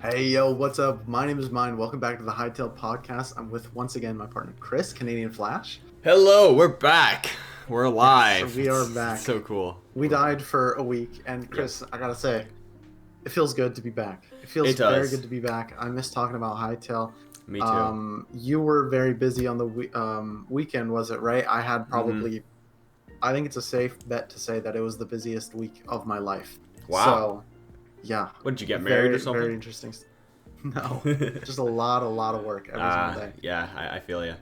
Hey yo, what's up? My name is Myne. Welcome back to the Hytale podcast. I'm with once again my partner Chris, CanadianFlash. Hello, we're back. We're alive. So we are back. It's so cool. We died for a week, and Chris, I gotta say, it feels good to be back. It feels It does. very good to be back. I miss talking about Hytale. Me too. You were very busy on the weekend, was it right? I had probably, I think it's a safe bet to say that it was the busiest week of my life. Wow. So, yeah. What, did you get married or something? Very interesting. No, just a lot of work every single day. Yeah, I feel you.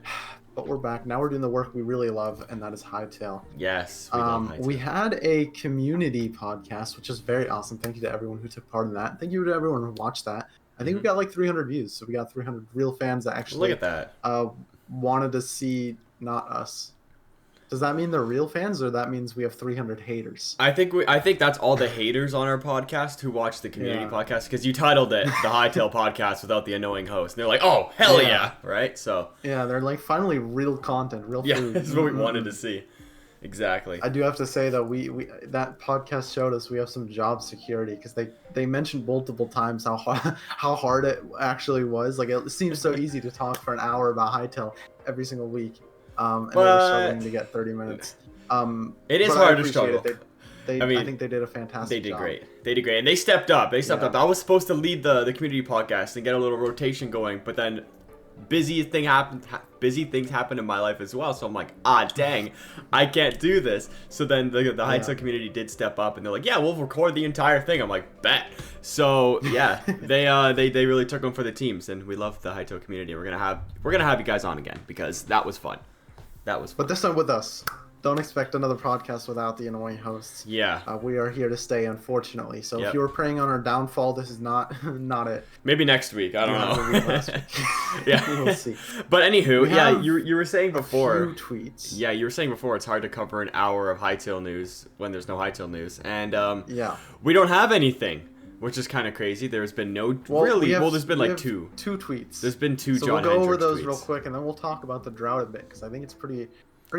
But we're back. Now we're doing the work we really love, and that is Hytale. Yes, we love Hytale. We had a community podcast, which is very awesome. Thank you to everyone who took part in that. Thank you to everyone who watched that. I think we got like 300 views, so we got 300 real fans that actually Look at that. Wanted to see not us. Does that mean they're real fans, or that means we have 300 haters? I think that's all the haters on our podcast who watch the community podcast, because you titled it the Hytale podcast without the annoying host. And they're like, oh, hell yeah, right? So yeah, they're like, finally real content, real food. Yeah, that's what we wanted to see. Exactly. I do have to say that we that podcast showed us we have some job security, because they mentioned multiple times how hard it actually was. Like, it seems so easy to talk for an hour about Hytale every single week. And they're struggling to get 30 minutes. It is hard to struggle. I think they did a fantastic job. They did great. And they stepped up. Up. I was supposed to lead the community podcast and get a little rotation going, but then busy things happen in my life as well. So I'm like, dang, I can't do this. So then the Hytale community did step up, and they're like, yeah, we'll record the entire thing. I'm like, bet. So yeah, they really took them for the teams, and we love the Hytale community. We're gonna have you guys on again, because that was fun. But this time with us. Don't expect another podcast without the annoying hosts. Yeah. We are here to stay, unfortunately. So if you were preying on our downfall, this is not it. Maybe next week. I don't know. Yeah. We'll see. But anywho, you were saying before. A few tweets. Yeah, you were saying before it's hard to cover an hour of Hytale news when there's no Hytale news, and we don't have anything, which is kind of crazy. There's been no there's been like two tweets. There's been two. So John we'll go over Hendricks those tweets. real quick, and then we'll talk about the drought a bit, because I think it's pretty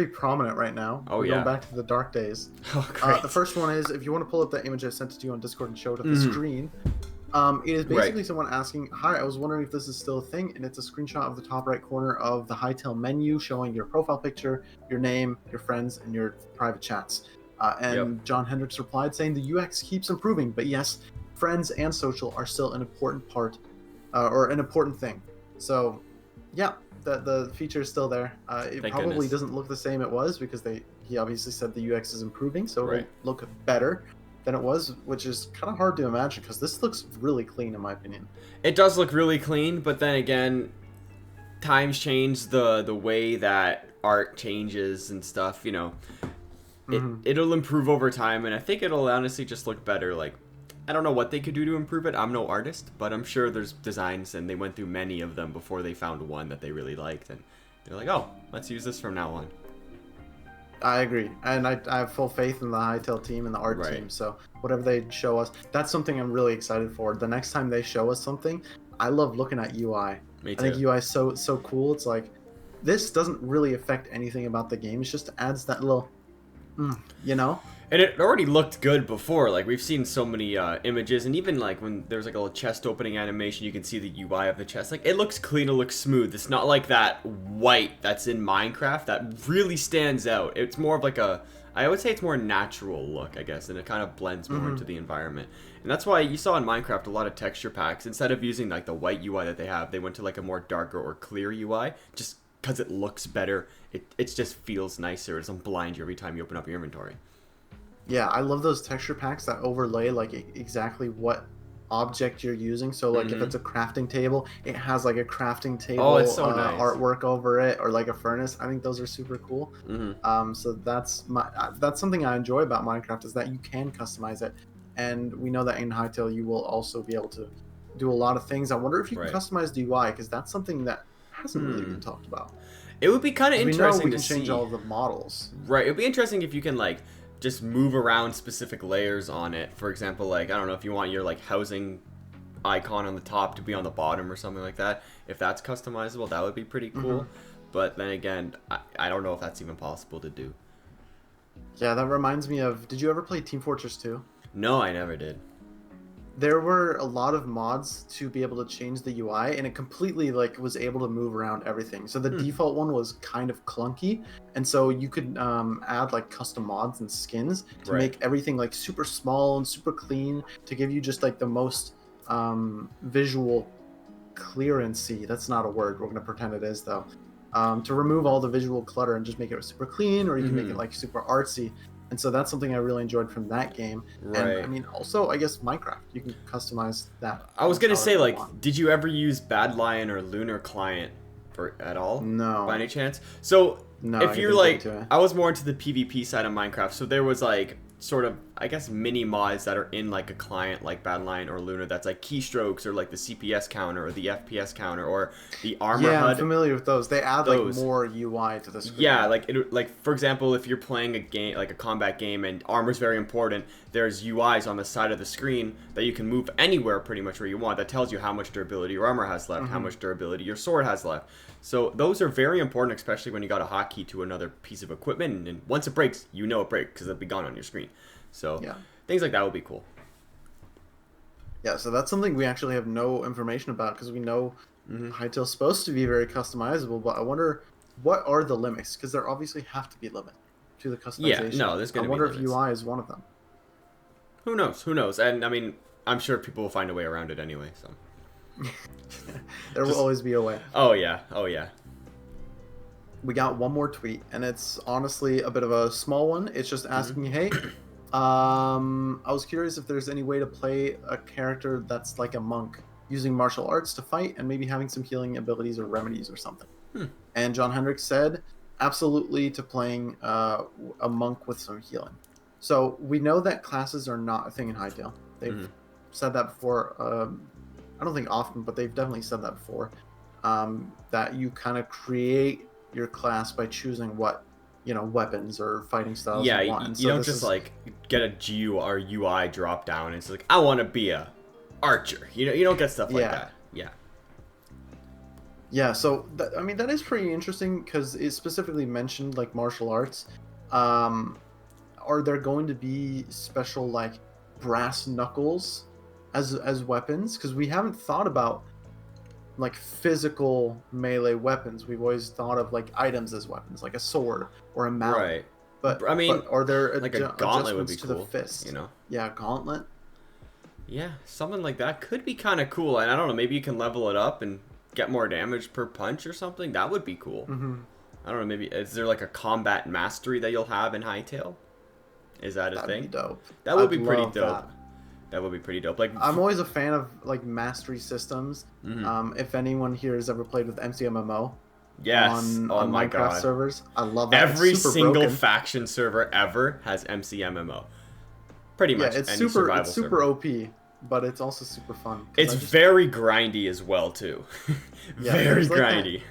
prominent right now. Oh, We're yeah. going back to the dark days. Oh, great. The first one is, if you want to pull up that image I sent it to you on Discord and show it at the screen, it is basically someone asking, hi, I was wondering if this is still a thing, and it's a screenshot of the top right corner of the Hytale menu showing your profile picture, your name, your friends, and your private chats. John Hendricks replied saying the UX keeps improving, but yes, friends and social are still an important part, or an important thing. So, yeah. The feature is still there. It probably doesn't look the same it was, because he obviously said the UX is improving, so it'll look better than it was, which is kind of hard to imagine, because this looks really clean in my opinion. It does look really clean, but then again, times change, the way that art changes and stuff, you know. It'll improve over time, and I think it'll honestly just look better. Like, I don't know what they could do to improve it. I'm no artist, but I'm sure there's designs, and they went through many of them before they found one that they really liked, and they're like, oh, let's use this from now on. I agree, and I have full faith in the Hytale team and the art team, so whatever they show us, that's something I'm really excited for. The next time they show us something, I love looking at UI. Me too. I think UI is so cool. It's like, this doesn't really affect anything about the game. It just adds that little, you know? And it already looked good before. Like, we've seen so many images, and even like when there's like a little chest opening animation, you can see the UI of the chest. Like, it looks clean, it looks smooth. It's not like that white that's in Minecraft that really stands out. It's more of like I would say it's more natural look, I guess, and it kind of blends more into the environment. And that's why you saw in Minecraft a lot of texture packs. Instead of using like the white UI that they have, they went to like a more darker or clear UI, just because it looks better. It just feels nicer. It doesn't blind you every time you open up your inventory. Yeah, I love those texture packs that overlay like exactly what object you're using. So like if it's a crafting table, it has like a crafting table it's so nice. Artwork over it, or like a furnace. I think those are super cool. So that's something I enjoy about Minecraft, is that you can customize it, and we know that in Hytale you will also be able to do a lot of things. I wonder if you can customize the UI, because that's something that hasn't really been talked about. It would be kind of interesting to see. We can change all of the models. Right, it would be interesting if you can like just move around specific layers on it. For example, like, I don't know, if you want your like housing icon on the top to be on the bottom or something like that, if that's customizable, that would be pretty cool. But then again, I don't know if that's even possible to do. Yeah, that reminds me of, did you ever play Team Fortress 2? No, I never did. there were a lot of mods to be able to change the UI, and it completely like was able to move around everything. So the default one was kind of clunky, and so you could add like custom mods and skins to make everything like super small and super clean to give you just like the most visual clearancy. That's not a word. We're gonna pretend it is though. To remove all the visual clutter and just make it super clean, or you can make it like super artsy. And so that's something I really enjoyed from that game. And I mean, also, I guess Minecraft, you can customize that. I was gonna say, like, did you ever use Bad Lion or Lunar Client at all? No. By any chance? So, no, if you're like, I was more into the PvP side of Minecraft, so there was like, sort of, I guess, mini mods that are in like a client like Bad Lion or Lunar that's like keystrokes or like the CPS counter or the FPS counter or the armor HUD. Yeah, I'm familiar with those. They add like more UI to the screen. Yeah, like for example, if you're playing a game like a combat game and armor's very important, there's UIs on the side of the screen that you can move anywhere pretty much where you want. That tells you how much durability your armor has left, how much durability your sword has left. So those are very important, especially when you got a hotkey to another piece of equipment, and once it breaks, you know it breaks because it'll be gone on your screen. So things like that would be cool. Yeah, so that's something we actually have no information about because we know Hytale's supposed to be very customizable, but I wonder what are the limits, because there obviously have to be limits to the customization. Yeah, no, there's going to be limits. I limits. wonder if UI is one of them. Who knows? Who knows? And I mean, I'm sure people will find a way around it anyway. So there will always be a way. Oh yeah, oh yeah. We got one more tweet, and it's honestly a bit of a small one. It's just asking, hey, I was curious if there's any way to play a character that's like a monk, using martial arts to fight and maybe having some healing abilities or remedies or something. And John Hendricks said, absolutely to playing a monk with some healing. So we know that classes are not a thing in Hytale. They've said that before. I don't think often, but they've definitely said that before. That you kind of create your class by choosing what, you know, weapons or fighting styles you want. You don't just like get a GUI or UI drop down and it's like, I want to be a archer. You don't get stuff like that. Yeah, so I mean that is pretty interesting because it specifically mentioned like martial arts. Are there going to be special like brass knuckles as weapons? Because we haven't thought about like physical melee weapons. We've always thought of like items as weapons, like a sword or a mallet. Right. But I mean, are there like a gauntlet would be to cool, the fist? You know? Yeah, gauntlet. Yeah, something like that could be kind of cool. And I don't know, maybe you can level it up and get more damage per punch or something. That would be cool. I don't know, maybe is there like a combat mastery that you'll have in Hytale? Is that a thing? That'd be dope. That would be pretty dope. That would be pretty dope. Like, I'm always a fan of like mastery systems. If anyone here has ever played with MCMMO, on Minecraft servers, I love that. Every single faction server ever has MCMMO. Pretty much. Yeah, it's any super server. OP, but it's also super fun. It's very grindy as well too. Very grindy.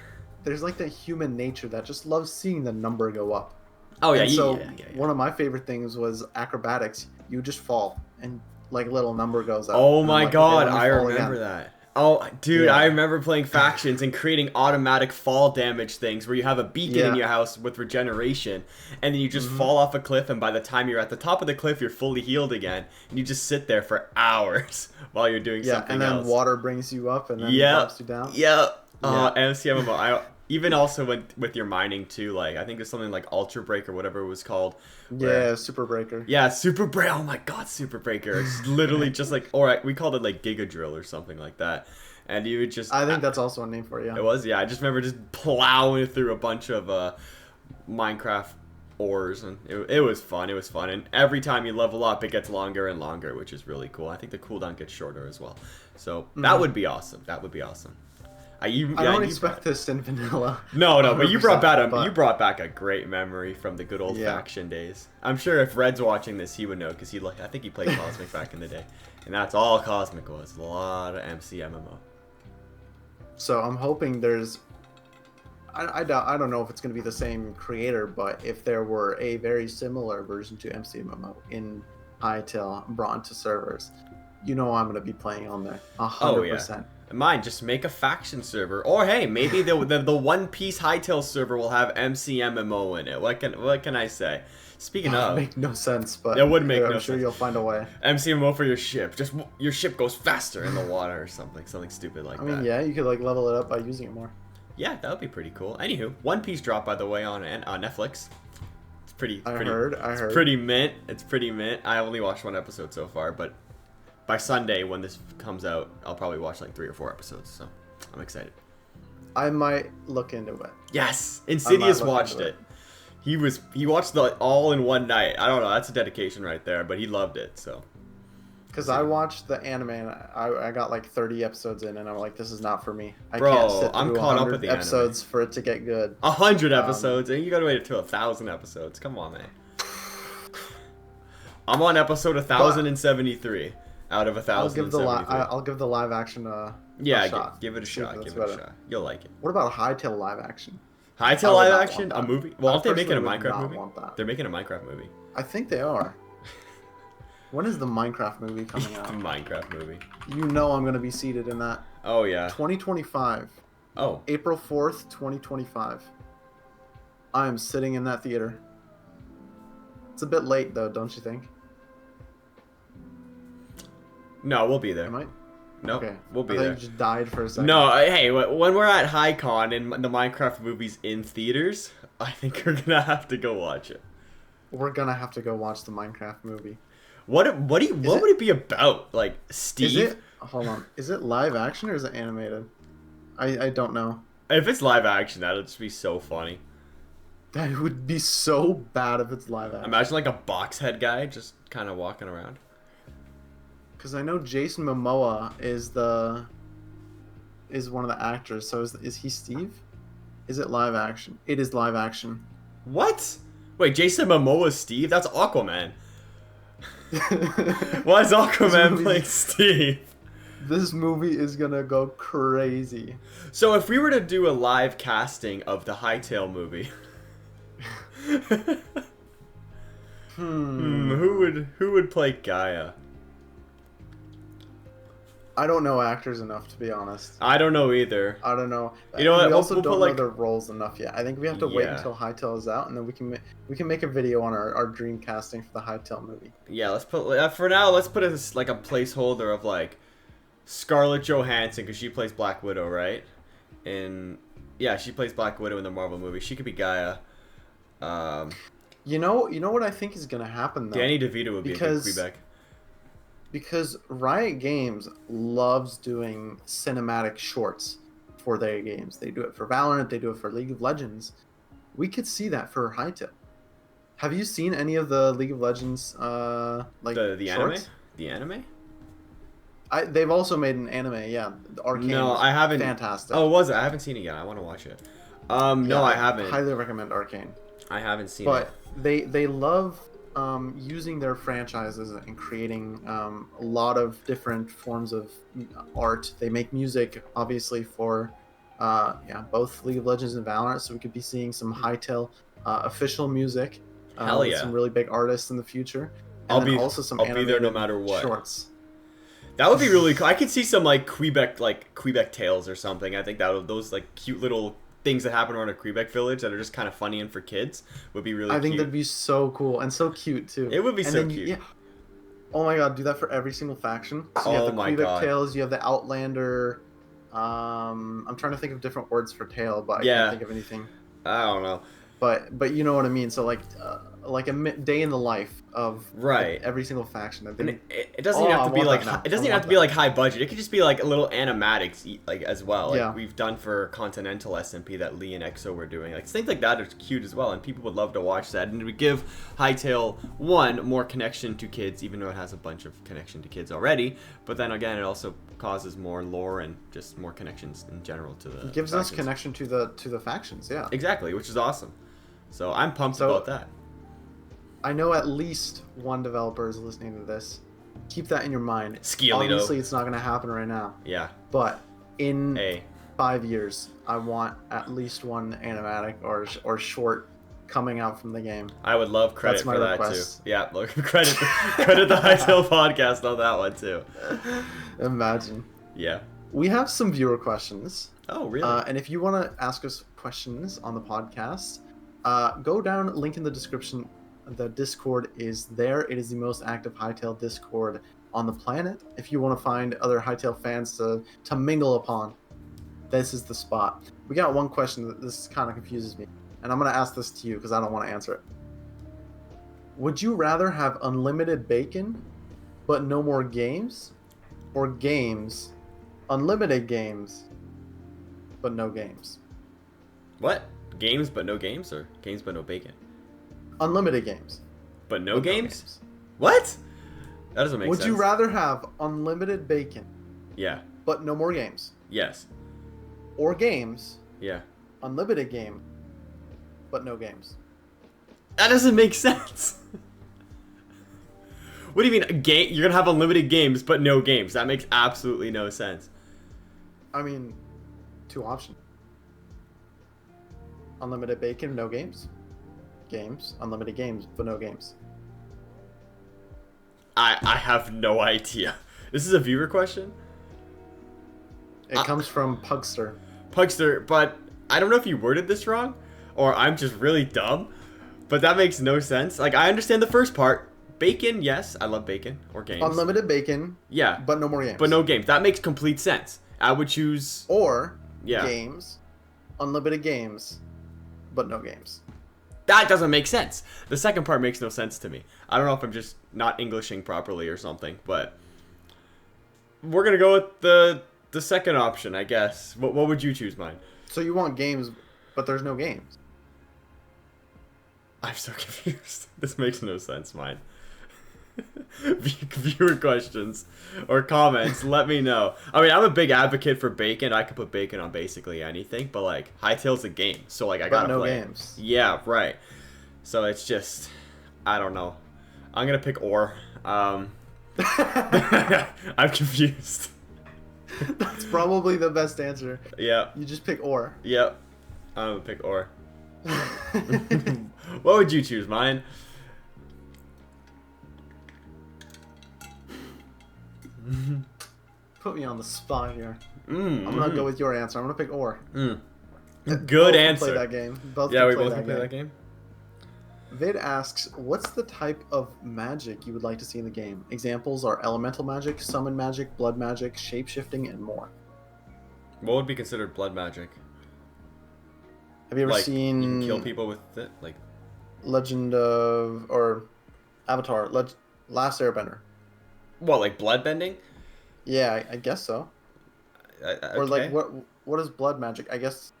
There's like that human nature that just loves seeing the number go up. Oh yeah, so one of my favorite things was acrobatics. You just fall and like little number goes up. Oh my god, I remember that. Oh, dude, I remember playing factions and creating automatic fall damage things where you have a beacon in your house with regeneration, and then you just fall off a cliff, and by the time you're at the top of the cliff, you're fully healed again, and you just sit there for hours while you're doing something else. Yeah, and then water brings you up, and then drops you down. MCMMO. Even also with your mining too, like I think it's something like Ultra Break or whatever it was called. Super Breaker. Yeah, Super Break. Oh my god, Super Breaker. It's literally just like, or we called it like Giga Drill or something like that. And you would just. I think that's also a name for it. Yeah. It was. Yeah, I just remember just plowing through a bunch of Minecraft ores, and it was fun. It was fun, and every time you level up, it gets longer and longer, which is really cool. I think the cooldown gets shorter as well. So that would be awesome. That would be awesome. I don't expect this in vanilla. No, but you brought back a great memory from the good old faction days. I'm sure if Red's watching this, he would know because I think he played Cosmic back in the day, and that's all Cosmic was. A lot of MCMMO. So I'm hoping there's. I don't know if it's going to be the same creator, but if there were a very similar version to MCMMO in Hytale brought into servers, you know I'm gonna be playing on there. 100%. Oh yeah. Mine, just make a faction server, or hey, maybe the One Piece Hytale server will have MCMMO in it. What can I say? Speaking of, make no sense, but it would make no sense. I'm sure you'll find a way. MCMMO for your ship, just your ship goes faster in the water or something stupid like that. I mean, yeah, you could like level it up by using it more. Yeah, that would be pretty cool. Anywho, One Piece dropped by the way on Netflix. It's pretty. I heard. It's pretty mint. It's pretty mint. I only watched 1 episode so far, but by Sunday when this comes out, I'll probably watch like 3 or 4 episodes. So I'm excited. I might look into it. Yes, Insidious watched it. He watched the all in one night. I don't know. That's a dedication right there, but he loved it. So. Because I watched the anime and I got like 30 episodes in and I'm like, this is not for me. I Bro, can't sit through I'm caught up with the episodes anime. for it to get good. 100 episodes, and you gotta wait until 1,000 episodes. Come on, man. I'm on episode 1,073 out of 1,073. I'll give the live action a shot. Give it a shot. Give it a shot. You'll like it. What about a Hytale live action? Hytale live action? A movie? Well, aren't they making a Minecraft movie? They're making a Minecraft movie. I think they are. When is the Minecraft movie coming out? The Minecraft movie. You know I'm going to be seated in that. Oh, yeah. 2025. Oh. April 4th, 2025. I am sitting in that theater. It's a bit late, though, don't you think? No, we'll be there. Am I? No, okay. We'll be there. You just died for a second. No, hey, when we're at HyCon and the Minecraft movie's in theaters, I think we're going to have to go watch it. We're going to have to go watch the Minecraft movie. What would it be about? Like Steve? Hold on. Is it live action or is it animated? I don't know. If it's live action, that'll just be so funny. That would be so bad if it's live action. Imagine like a box head guy just kind of walking around. Because I know Jason Momoa is one of the actors. So is he Steve? Is it live action? It is live action. What? Wait, Jason Momoa's Steve? That's Aquaman. Why is Aquaman playing Steve? This movie is gonna go crazy. So if we were to do a live casting of the Hytale movie, who would play Gaia? I don't know actors enough, to be honest. I don't know either. I don't know. You know what? We also don't know their roles enough yet. I think we have to wait until Hytale is out, and then we can make a video on our dream casting for the Hytale movie. Yeah, let's put for now. Let's put it like a placeholder of like Scarlett Johansson, because she plays Black Widow, right? And yeah, she plays Black Widow in the Marvel movie. She could be Gaia. You know what I think is gonna happen though. Danny DeVito would be a good Quebec. Because Riot Games loves doing cinematic shorts for their games. They do it for Valorant, they do it for League of Legends. We could see that for Hytale. Have you seen any of the League of Legends like the shorts? anime? The anime? They've also made an anime, yeah. Arcane. No, I haven't. Fantastic. Oh, was it? I haven't seen it yet. I want to watch it. No, I haven't. Highly recommend Arcane. I haven't seen it. But they love using their franchises and creating a lot of different forms of art. They make music, obviously, for both League of Legends and Valorant, so we could be seeing some Hytale official music. Hell yeah. With some really big artists in the future. And I'll be there no matter what. Shorts. That would be really cool. I could see some like Quebec tales or something. I think those like cute little things that happen around a Quebec village that are just kind of funny and for kids would be really cute. I think that'd be so cool and so cute too. It would be so cute. Yeah. Oh my god, do that for every single faction. So you have the Quebec tales, you have the Outlander. I'm trying to think of different words for tale, but I can't think of anything. I don't know. But you know what I mean. So like a day in the life of every single faction. It doesn't even have to be like it doesn't even have to be like high budget. It could just be like a little animatics like as well. Like we've done for Continental SMP that Lee and EXO were doing. Like things like that are cute as well, and people would love to watch that. And it would give Hytale more connection to kids, even though it has a bunch of connection to kids already. But then again, it also causes more lore and just more connections in general to the. It gives us connection to the factions. Yeah. Exactly, which is awesome. So I'm pumped about that. I know at least one developer is listening to this. Keep that in your mind. Skeelito. Obviously, it's not going to happen right now. Yeah. But in 5 years, I want at least one animatic or short coming out from the game. I would love credit That's my for that request. too. Yeah, look, credit the Hytale podcast on that one too. Imagine. Yeah. We have some viewer questions. Oh, really? And if you want to ask us questions on the podcast, go down, link in the description. The Discord is there. It is the most active Hytale Discord on the planet. If you want to find other Hytale fans to mingle upon, this is the spot. We got one question that this kind of confuses me, and I'm going to ask this to you because I don't want to answer it. Would you rather have unlimited bacon, but no more games, or games, unlimited games, but no games? What? Games but no games, or games but no bacon? Unlimited games. But no games? What? That doesn't make sense. Would you rather have unlimited bacon, Yeah. but no more games, Yes. or games, Yeah. unlimited game, but no games? That doesn't make sense. What do you mean, a game? You're gonna have unlimited games, but no games? That makes absolutely no sense. I mean, two options. Unlimited bacon, no games. Games, unlimited games, but no games. I have no idea. This is a viewer question? It comes from Pugster. Pugster, but I don't know if you worded this wrong, or I'm just really dumb, but that makes no sense. Like, I understand the first part. Bacon, yes, I love bacon, or games. Unlimited bacon, Yeah. but no more games. But no games. That makes complete sense. I would choose... Or Yeah. games, unlimited games, but no games. That doesn't make sense. The second part makes no sense to me. I don't know if I'm just not Englishing properly or something, but we're gonna go with the second option, I guess. What would you choose, Myne? So you want games, but there's no games. I'm so confused. This makes no sense, Myne. Viewer questions or comments, let me know. I mean, I'm a big advocate for bacon. I could put bacon on basically anything, but like Hytale's a game, so like I gotta no play. games. Yeah, right. So it's just, I don't know. I'm gonna pick or. I'm confused. That's probably the best answer. Yeah. You just pick or. Yep. I'm gonna pick or. What would you choose, Myne? Put me on the spot here. I'm I'm gonna go with your answer. I'm gonna pick or. Good Both answer. Can play that game. Both Yeah, can we play both that can play game. that game. Vid asks, what's the type of magic you would like to see in the game? Examples are elemental magic, summon magic, blood magic, shapeshifting, and more. What would be considered blood magic? Have you ever Like, seen you can kill people with it? Like, Legend of, or Avatar, Last Airbender? what, like blood bending? Yeah, I guess so. Or like, Okay. what is blood magic? I guess,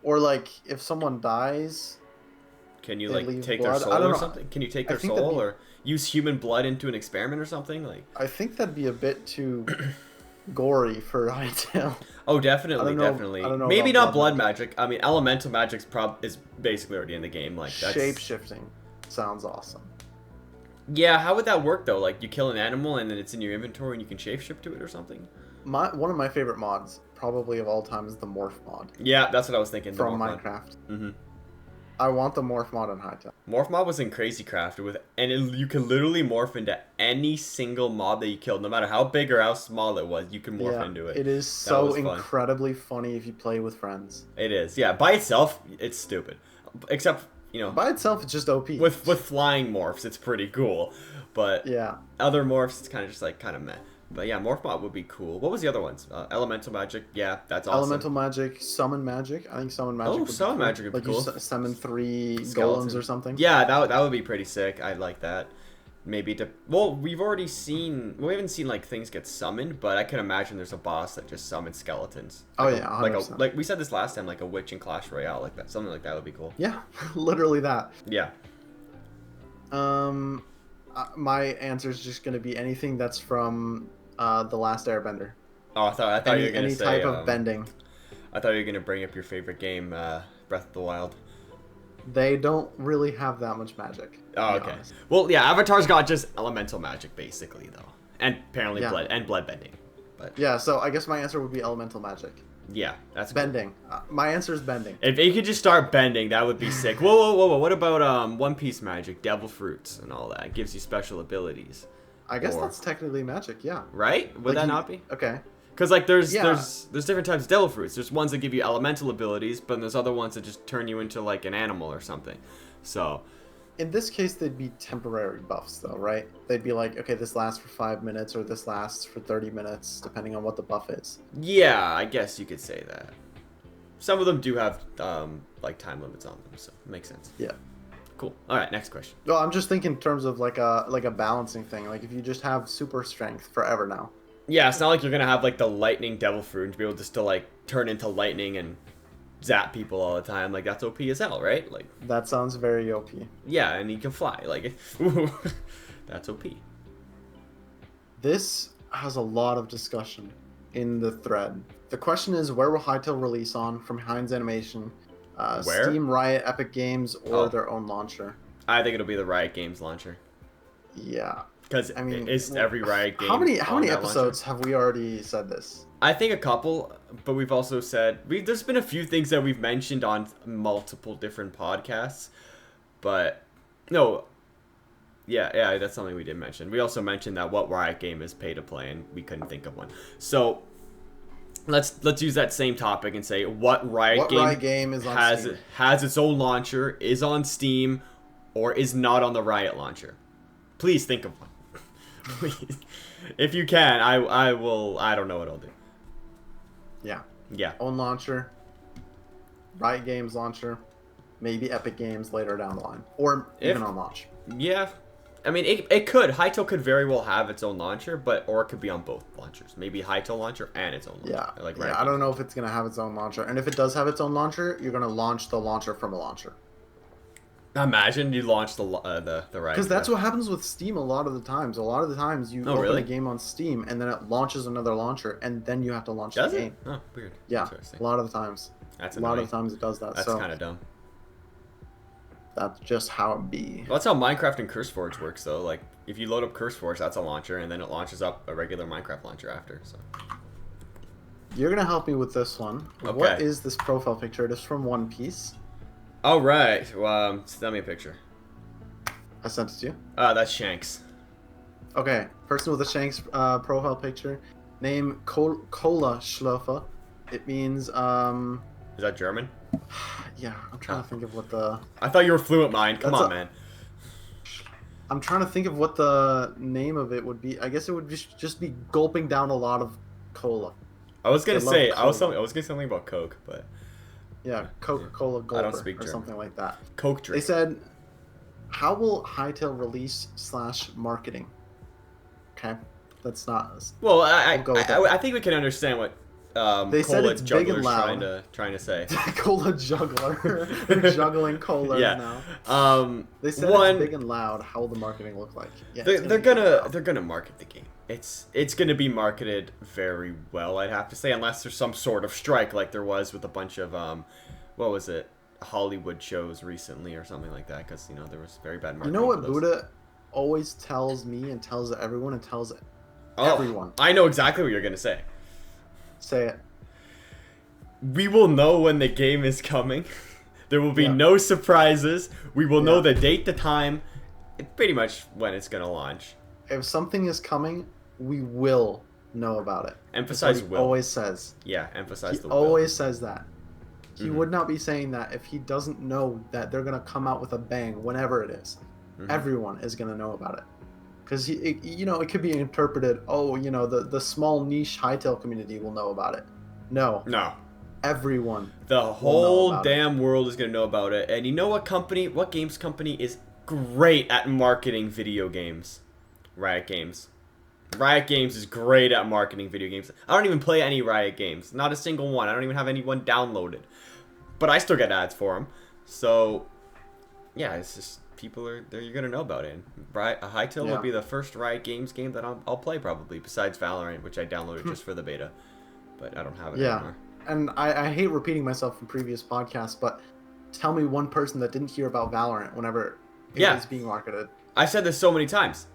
or like if someone dies, Can you they like leave take blood? their soul I don't or know. something? Can you take I their think that'd soul be- or use human blood into an experiment or something? Like, I think that'd be a bit too gory for Hytale. oh, definitely, I don't know- definitely. I don't know Maybe about not blood blood magic. I mean, elemental magic's is basically already in the game. Like, that's... Shapeshifting sounds awesome. Yeah, how would that work though? Like, you kill an animal and then it's in your inventory and you can shapeshift to it or something? One of my favorite mods, probably of all time, is the Morph mod Yeah, that's what I was thinking. from the Morph mod. Minecraft. Mm-hmm. I want the Morph mod in Hytale. Morph mob was in Crazy Craft you could literally morph into any single mob that you killed, no matter how big or how small it was. You can morph into it. It is That so was fun. incredibly funny if you play with friends. It is, yeah. By itself, it's stupid. Except, you know, By itself, it's just OP. with flying morphs, it's pretty cool. But yeah, other morphs, it's kind of just like kind of meh. But yeah, morph mob would be cool. What was the other ones? Elemental magic, yeah, that's awesome. elemental magic, summon magic. I think summon magic. Oh, would be summon cool. magic would be like cool. you summon 3 Skeleton. golems or something. Yeah, that would be pretty sick. I'd like that. Maybe well, we haven't seen like things get summoned, but I can imagine there's a boss that just summons skeletons. Oh Like yeah, 100%. like we said this last time, like a witch in Clash Royale, like that. Something like that would be cool. Yeah, literally that. Yeah. My answer is just gonna be anything that's from the Last Airbender. Oh, I thought you were gonna Any say type of bending. I thought you were gonna bring up your favorite game, Breath of the Wild. They don't really have that much magic. Oh, to be okay. honest. Well, yeah, Avatar's got just elemental magic basically though, and apparently Yeah. blood bending. But Yeah, so I guess my answer would be elemental magic. Yeah, that's bending. My answer is bending. If it could just start bending, that would be sick. Whoa. What about One Piece magic, devil fruits, and all that? It gives you special abilities. I guess that's technically magic, yeah. Right? Would that not be? Okay. Because like there's different types of devil fruits. There's ones that give you elemental abilities, but there's other ones that just turn you into like an animal or something. So in this case, they'd be temporary buffs, though, right? They'd be like, okay, this lasts for 5 minutes, or this lasts for 30 minutes, depending on what the buff is. Yeah, I guess you could say that. Some of them do have like time limits on them, so it makes sense. Yeah. Cool. All right, next question. Well, I'm just thinking in terms of like a balancing thing. Like if you just have super strength forever now. Yeah, it's not like you're gonna have like the lightning devil fruit and be able just to like turn into lightning and zap people all the time. Like that's OP as hell, right? Like that sounds very OP. Yeah, and he can fly. Like that's OP. This has a lot of discussion in the thread. The question is, where will Hytale release on from Heinz Animation? Where? Steam, Riot, Epic Games, or their own launcher? I think it'll be the Riot Games launcher. Yeah. Because I mean, it's every Riot game. How many episodes have we already said this? I think a couple, but we've also said there's been a few things that we've mentioned on multiple different podcasts, but no, yeah, that's something we did mention. We also mentioned that what Riot game is pay to play, and we couldn't think of one. So let's use that same topic and say what Riot game is on Steam? Has its own launcher, is on Steam, or is not on the Riot launcher. Please think of one. Please. If you can, I will. I don't know what I'll do. Yeah. Own launcher, Riot Games launcher, maybe Epic Games later down the line, or even on launch. Yeah, I mean it could. Hytale could very well have its own launcher, or it could be on both launchers. Maybe Hytale launcher and its own launcher. Yeah, I don't know if it's gonna have its own launcher, and if it does have its own launcher, you're gonna launch the launcher from a launcher. Imagine you launch the Riot. Because that's what happens with Steam a lot of the times. A lot of the times you open a game on Steam and then it launches another launcher and then you have to launch the game. Oh, weird. Yeah, a lot of the times. That's a lot of the times it does that. That's kind of dumb. That's just how it be. Well, that's how Minecraft and CurseForge works, though. Like, if you load up CurseForge, that's a launcher, and then it launches up a regular Minecraft launcher after. So you're gonna help me with this one. Okay. What is this profile picture? It is from One Piece. Oh, right. Well, send me a picture. I sent it to you. That's Shanks. Okay. Person with a Shanks profile picture. Name Cola Schlöffer. It means... Is that German? Yeah. I'm trying to think of what the... I thought you were fluent, Myne. Come on, man. I'm trying to think of what the name of it would be. I guess it would just be gulping down a lot of cola. I was going to say... I was going to say something about Coke, but... Yeah, Coca-Cola Gulper, I don't speak German. Or something like that. Coke drink. They said, how will Hytale release / marketing? Okay, that's not... Well, I think we can understand what they said it's big and Juggler's trying to say. Cola Juggler. They're juggling cola now. They said it's big and loud. How will the marketing look like? Yeah, they're gonna market the game. It's gonna be marketed very well, I'd have to say, unless there's some sort of strike like there was with a bunch of what was it, Hollywood shows recently or something like that, because there was very bad marketing. You know what Buddha always tells me and tells everyone and tells everyone? I know exactly what you're gonna say. Say it. We will know when the game is coming. There will be no surprises. We will know the date, the time, pretty much when it's gonna launch. If something is coming, we will know about it. Emphasize will. He always says. Yeah, emphasize the will. He always says that. He would not be saying that if he doesn't know that they're going to come out with a bang whenever it is. Everyone is going to know about it. Because, it could be interpreted, the small niche Hytale community will know about it. No. Everyone. The whole damn world is going to know about it. And you know what games company is great at marketing video games? Riot Games. Riot Games is great at marketing video games. I don't even play any Riot Games. Not a single one. I don't even have anyone downloaded. But I still get ads for them. So, yeah, it's just you're going to know about it. Hytale will be the first Riot Games game that I'll play probably, besides Valorant, which I downloaded just for the beta. But I don't have it anymore. And I hate repeating myself from previous podcasts, but tell me one person that didn't hear about Valorant whenever it was being marketed. I've said this so many times.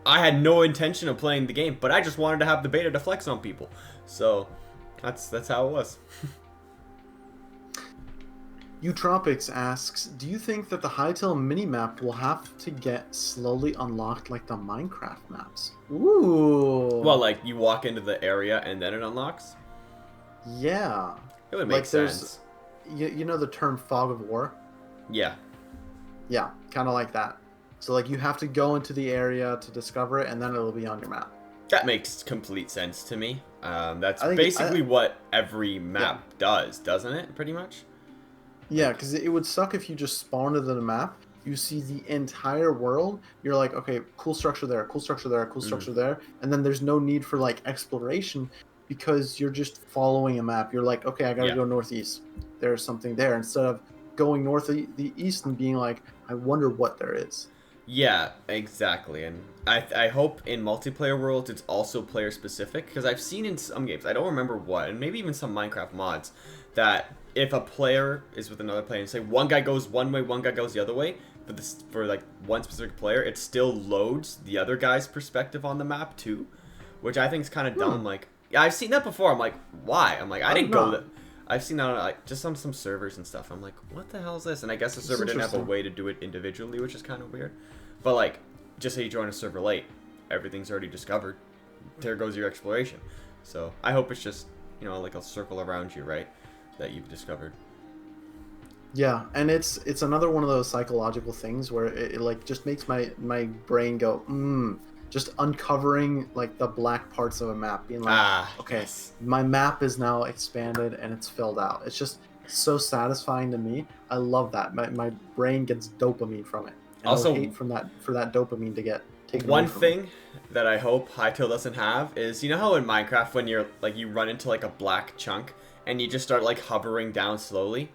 I had no intention of playing the game, but I just wanted to have the beta to flex on people. So, That's how it was. Utropics asks, do you think that the Hytale minimap will have to get slowly unlocked like the Minecraft maps? Ooh. Well, like you walk into the area and then it unlocks. Yeah. It would make sense. You know the term fog of war? Yeah. Yeah, kind of like that. So like you have to go into the area to discover it, and then it'll be on your map. That makes complete sense to me. That's basically what every map does, doesn't it? Pretty much. Yeah, because it would suck if you just spawned into the map, you see the entire world, you're like, okay, cool structure there, cool structure there, cool structure there, and then there's no need for like exploration because you're just following a map. You're like, okay, I gotta go northeast. There's something there, instead of going north the east and being like, I wonder what there is. Yeah, exactly. And I hope in multiplayer worlds it's also player specific, because I've seen in some games, I don't remember what, and maybe even some Minecraft mods, that if a player is with another player and say one guy goes one way, one guy goes the other way, but for like one specific player, it still loads the other guy's perspective on the map too, which I think is kind of dumb. Like, yeah, I've seen that before. I'm like, why? I'm like, I didn't go that. I've seen that on like just on some servers and stuff. I'm like, what the hell is this? And I guess the server didn't have a way to do it individually, which is kind of weird. But like, just say you join a server late, everything's already discovered. There goes your exploration. So I hope it's just, you know, like a circle around you, right, that you've discovered. Yeah, and it's another one of those psychological things where it like just makes my brain go, just uncovering like the black parts of a map, being like, okay, my map is now expanded and it's filled out. It's just so satisfying to me. I love that. My brain gets dopamine from it. And also, I would hate for that dopamine to get taken away from thing me. That I hope Hytale doesn't have is, you know how in Minecraft when you're like you run into like a black chunk and you just start like hovering down slowly.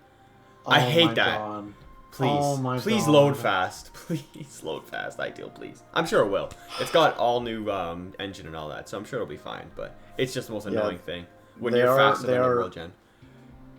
I hate that. God. Please load fast. Please load fast, Hytale, please. I'm sure it will. It's got all new engine and all that, so I'm sure it'll be fine. But it's just the most annoying thing when you're faster than a world gen.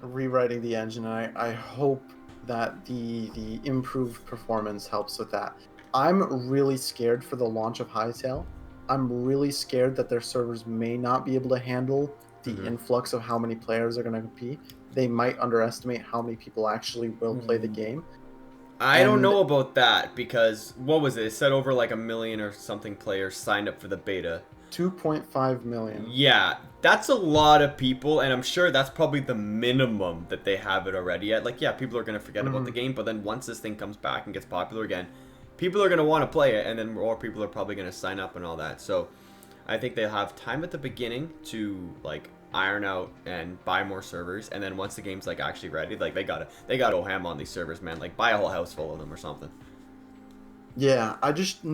Rewriting the engine, and I hope that the improved performance helps with that. I'm really scared for the launch of Hytale. I'm really scared that their servers may not be able to handle the influx of how many players are going to be. They might underestimate how many people actually will play the game. I don't know about that, because what was it? It said over like 1 million or something players signed up for the beta. 2.5 million. Yeah, that's a lot of people, and I'm sure that's probably the minimum that they have it already at. Like, yeah, people are going to forget about the game, but then once this thing comes back and gets popular again, people are going to want to play it, and then more people are probably going to sign up and all that. So I think they'll have time at the beginning to like iron out and buy more servers, and then once the game's like actually ready, like they gotta go ham on these servers, man. Like buy a whole house full of them or something. Yeah, I just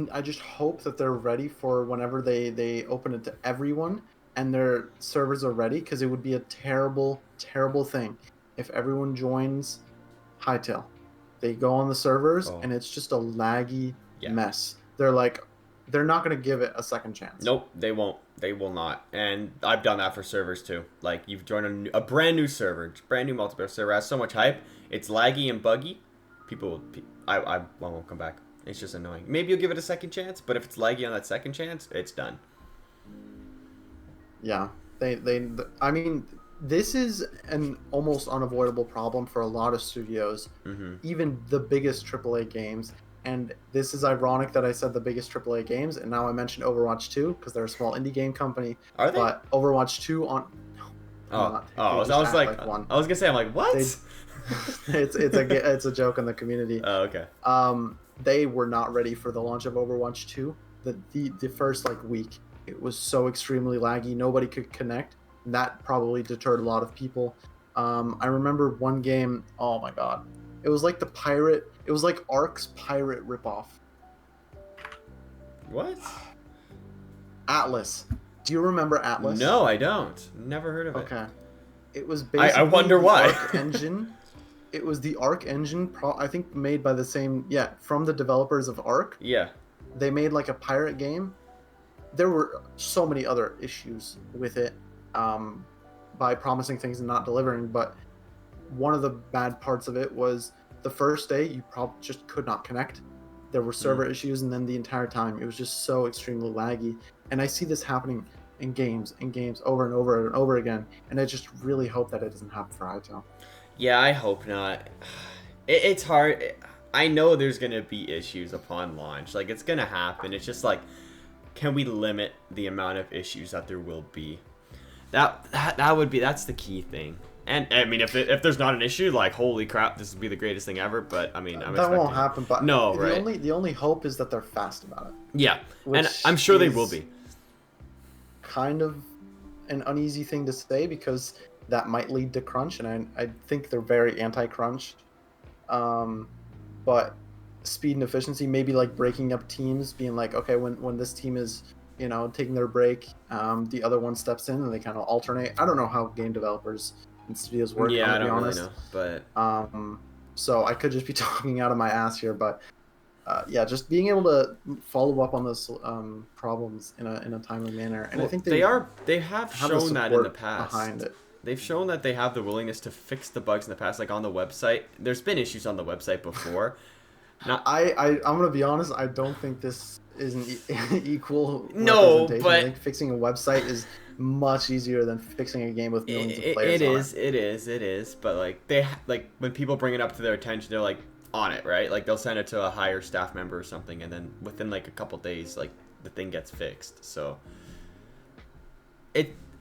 hope that they're ready for whenever they open it to everyone and their servers are ready, because it would be a terrible thing if everyone joins Hytale. They go on the servers and it's just a laggy mess. They're not going to give it a second chance. Nope, they won't. They will not. And I've done that for servers too. Like, you've joined a brand new server, brand new multiplayer server, has so much hype, it's laggy and buggy. I won't come back. It's just annoying. Maybe you'll give it a second chance, but if it's laggy on that second chance, it's done. Yeah, I mean, this is an almost unavoidable problem for a lot of studios, even the biggest AAA games. And this is ironic that I said the biggest AAA games, and now I mentioned Overwatch 2 because they're a small indie game company. Are they? But Overwatch 2 on. No, I was like I was gonna say, I'm like, what? It's a joke in the community. Oh, okay. They were not ready for the launch of Overwatch 2. The first like week, it was so extremely laggy, nobody could connect. And that probably deterred a lot of people. I remember one game. Oh my god. It was like it was like Ark's pirate ripoff. What? Atlas. Do you remember Atlas? No, I don't. Never heard of it. Okay. It was basically I wonder why. Arc engine. It was the Arc engine, I think made by the same, from the developers of Arc. Yeah. They made like a pirate game. There were so many other issues with it, by promising things and not delivering, but one of the bad parts of it was the first day you probably just could not connect. There were server issues, and then the entire time it was just so extremely laggy. And I see this happening and games and games over and over and over again. And I just really hope that it doesn't happen for Hytale. Yeah, I hope not. It's hard. I know there's gonna be issues upon launch. Like, it's gonna happen. It's just like, can we limit the amount of issues that there will be? That's the key thing. And I mean, if there's not an issue, like, holy crap, this would be the greatest thing ever. But I mean, that won't happen. But no, the only hope is that they're fast about it. Yeah, and I'm sure they will be. Kind of an uneasy thing to say because that might lead to crunch, and I think they're very anti-crunch. But speed and efficiency, maybe like breaking up teams, being like, okay, when this team is, you know, taking their break, the other one steps in and they kind of alternate. I don't know how game developers and studios work. Yeah, I don't honest. really know, but so I could just be talking out of my ass here, but yeah, just being able to follow up on those problems in a timely manner, and I think they have shown that in the past. Behind it. They've shown that they have the willingness to fix the bugs in the past, like on the website. There's been issues on the website before. I'm gonna be honest. I don't think this is an equal no, representation. but I think fixing a website is much easier than fixing a game with millions of players. It is. But like when people bring it up to their attention, they're like on it, right? Like they'll send it to a higher staff member or something, and then within like a couple days, like the thing gets fixed. So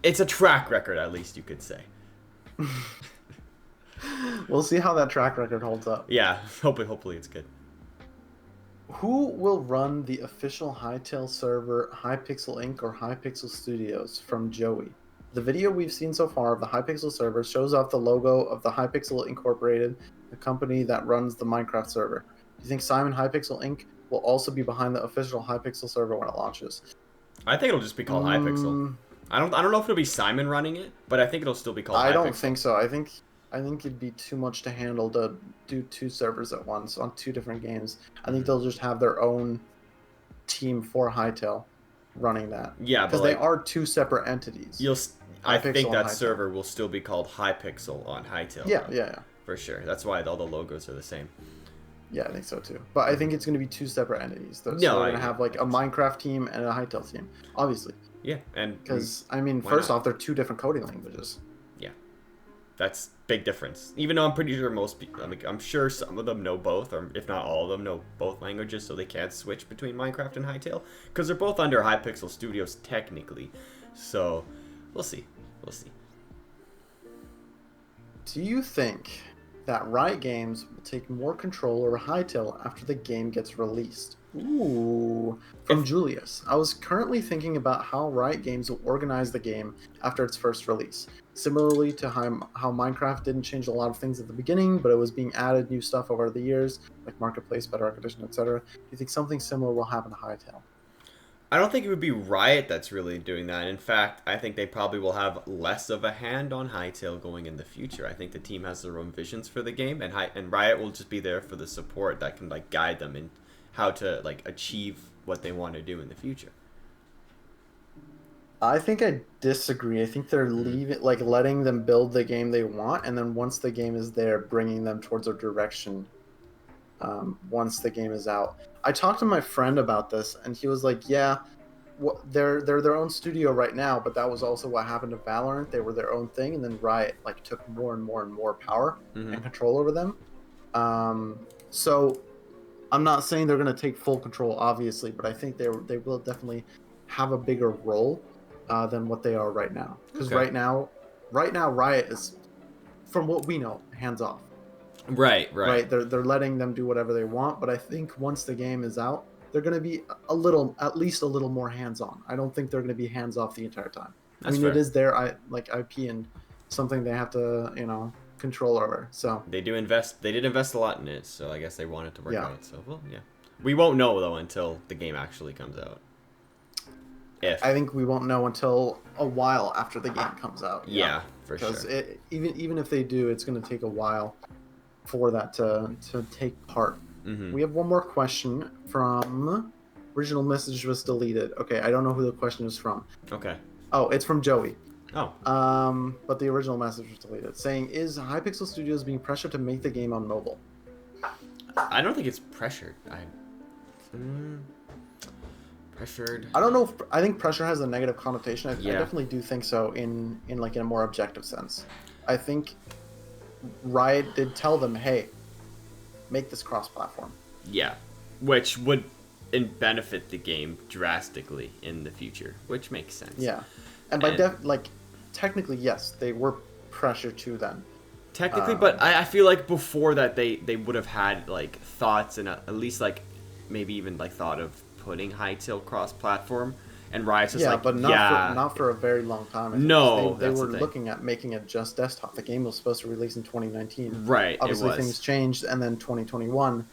it's a track record, at least you could say. We'll see how that track record holds up. Yeah, hopefully it's good. Who will run the official Hytale server, Hypixel Inc. or Hypixel Studios? From Joey. The video we've seen so far of the Hypixel server shows off the logo of the Hypixel Incorporated, the company that runs the Minecraft server. Do you think Simon Hypixel Inc. will also be behind the official Hypixel server when it launches? I think it'll just be called Hypixel. I don't know if it'll be Simon running it, but I think it'll still be called Hypixel. I don't think so. I think it'd be too much to handle to do two servers at once on two different games. I think they'll just have their own team for Hytale running that. Yeah, because they are two separate entities. I think that server will still be called Hypixel on Hytale. Yeah. For sure. That's why all the logos are the same. Yeah, I think so too. But I think it's going to be two separate entities. So we're going to have like a Minecraft team and a Hytale team, obviously. Yeah, and because I mean, first off, they're two different coding languages. Yeah, that's big difference. Even though I'm pretty sure most people, I'm sure some of them know both, or if not all of them know both languages, so they can't switch between Minecraft and Hytale because they're both under Hypixel Studios technically. So we'll see. Do you think that Riot Games will take more control over Hytale after the game gets released? Ooh, from Julius. I was currently thinking about how Riot Games will organize the game after its first release. Similarly to how Minecraft didn't change a lot of things at the beginning, but it was being added new stuff over the years, like Marketplace, better acquisition, etc. Do you think something similar will happen to Hytale? I don't think it would be Riot that's really doing that. In fact, I think they probably will have less of a hand on Hytale going in the future. I think the team has their own visions for the game, and Riot will just be there for the support that can like guide them in how to like achieve what they want to do in the future. I think I disagree. I think they're letting them build the game they want, and then once the game is there, bringing them towards a direction. Once the game is out, I talked to my friend about this, and he was like, "Yeah, they're their own studio right now, but that was also what happened to Valorant. They were their own thing, and then Riot like took more and more and more power and control over them. So I'm not saying they're going to take full control, obviously, but I think they will definitely have a bigger role than what they are right now. Because right now, Riot is, from what we know, hands off. Right. They're letting them do whatever they want, but I think once the game is out, they're going to be at least a little more hands-on. I don't think they're going to be hands-off the entire time. That's fair. It is their IP and something they have to control over. So they did invest a lot in it, so I guess they want it to work out. So we won't know though until the game actually comes out. I think we won't know until a while after the game comes out. Yeah, for sure. Because even if they do, it's going to take a while for that to take part. We have one more question from original message was deleted. Okay, I don't know who the question is from. Okay. Oh, it's from Joey. Oh. But the original message was deleted, saying, "Is Hypixel Studios being pressured to make the game on mobile?" I don't think it's pressured. Pressured. I don't know if I think pressure has a negative connotation. I Yeah. definitely do think so in like in a more objective sense. I think Riot did tell them, hey, make this cross-platform. Yeah, which would benefit the game drastically in the future, which makes sense. Yeah, and by technically yes, they were pressured to then. Technically, but I feel like before that they would have had like thoughts and at least like maybe even like thought of putting Hytale cross-platform, and Riot's just like, but not for a very long time. No, they were looking at making it just desktop. The game was supposed to release in 2019. Right, obviously things changed, and then 2021,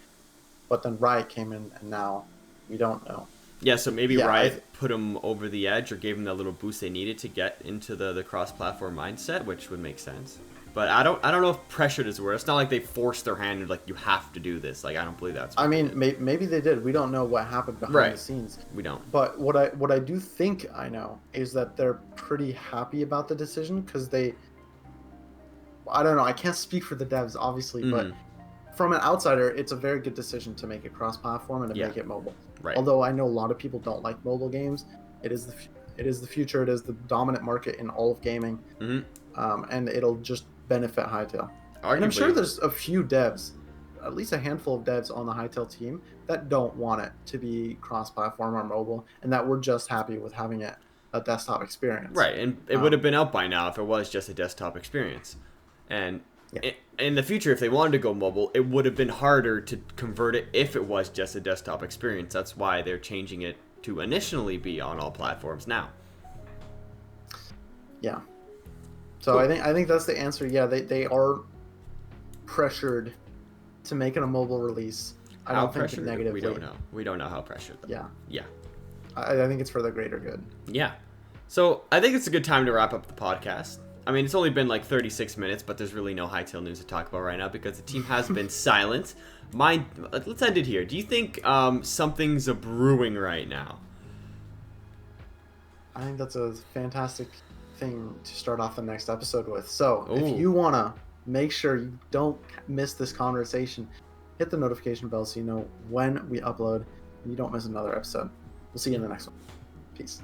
but then Riot came in, and now we don't know. Yeah, so maybe Riot put them over the edge or gave them that little boost they needed to get into the cross-platform mindset, which would make sense. But I don't know if pressured is the word. It's not like they forced their hand and like you have to do this. Like I don't believe that's. I mean, maybe they did. We don't know what happened behind the scenes. We don't. But what I do think I know is that they're pretty happy about the decision because I don't know. I can't speak for the devs obviously, but from an outsider, it's a very good decision to make it cross-platform and to make it mobile. Right. Although I know a lot of people don't like mobile games, it is the future. It is the dominant market in all of gaming, and it'll just benefit Hytale. And I'm sure there's a few devs, at least a handful of devs on the Hytale team that don't want it to be cross-platform or mobile, and that we're just happy with having it a desktop experience. Right, and it would have been out by now if it was just a desktop experience. And in the future, if they wanted to go mobile, it would have been harder to convert it if it was just a desktop experience. That's why they're changing it to initially be on all platforms now. Yeah. So cool. I think that's the answer. Yeah, they are pressured to make it a mobile release. I don't think it's negatively. We don't know. We don't know how pressured. Yeah. Yeah. I think it's for the greater good. Yeah. So I think it's a good time to wrap up the podcast. I mean, it's only been like 36 minutes, but there's really no Hytale news to talk about right now because the team has been silent. Let's end it here. Do you think something's a brewing right now? I think that's a fantastic thing to start off the next episode with. So if you want to make sure you don't miss this conversation, hit the notification bell so you know when we upload and you don't miss another episode. We'll see you in the next one. Peace.